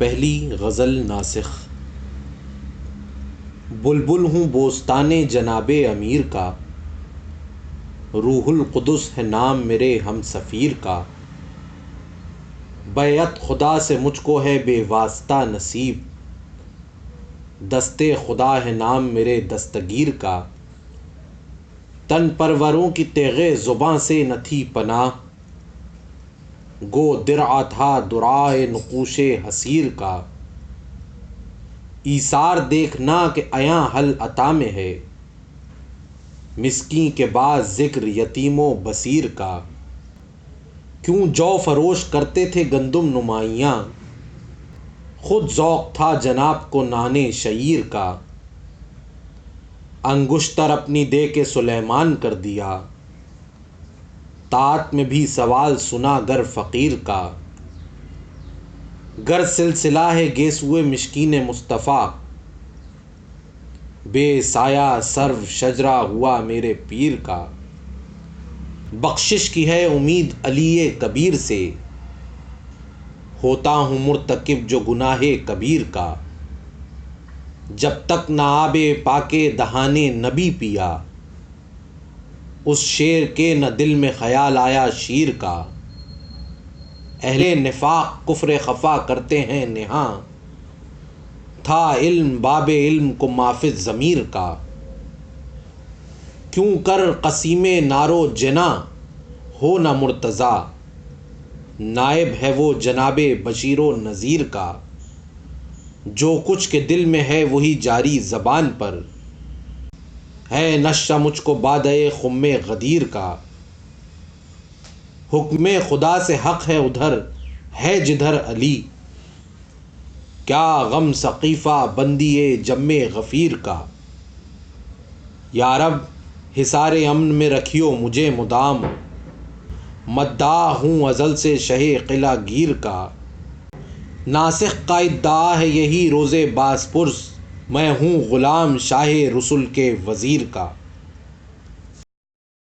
پہلی غزل ناسخ۔ بلبل ہوں بوستان جناب امیر کا، روح القدس ہے نام میرے ہم سفیر کا۔ بیعت خدا سے مجھ کو ہے بے واسطہ نصیب، دست خدا ہے نام میرے دستگیر کا۔ تن پروروں کی تیغ زباں سے نہ تھی پناہ، گو درع تھا دراعے نقوش حصیر کا۔ ایثار دیکھنا کہ عیاں حل عطا میں ہے، مسکین کے بعد ذکر یتیم و بصیر کا۔ کیوں جو فروش کرتے تھے گندم نمائیاں، خود ذوق تھا جناب کو نان شعیر کا۔ انگشتر اپنی دے کے سلیمان کر دیا، طاعت میں بھی سوال سنا گر فقیر کا۔ گر سلسلہ ہے گیسوئے مشکین مصطفیٰ، بے سایہ سرو شجرہ ہوا میرے پیر کا۔ بخشش کی ہے امید علی کبیر سے، ہوتا ہوں مرتکب جو گناہ کبیر کا۔ جب تک نہ آب پاک دہان نبی پیا، اس شیر کے نہ دل میں خیال آیا شیر کا۔ اہل نفاق کفر خفا کرتے ہیں نہاں، تھا علم باب علم کو مافِ ضمیر کا۔ کیوں کر قسیم نار و جنا ہو نہ مرتضیٰ، نائب ہے وہ جناب بشیر و نذیر کا۔ جو کچھ کے دل میں ہے وہی جاری زبان پر، ہے نشہ مجھ کو بادۂ خم غدیر کا۔ حکم خدا سے حق ہے ادھر ہے جدھر علی، کیا غم سقیفہ بندی جم غفیر کا۔ یا رب حصار امن میں رکھیو مجھے مدام، مداح ہوں ازل سے شہ قلعہ گیر کا۔ ناسخ کا ادعا ہے یہی روز باز پرس، میں ہوں غلام شاہ رسل کے وزیر کا۔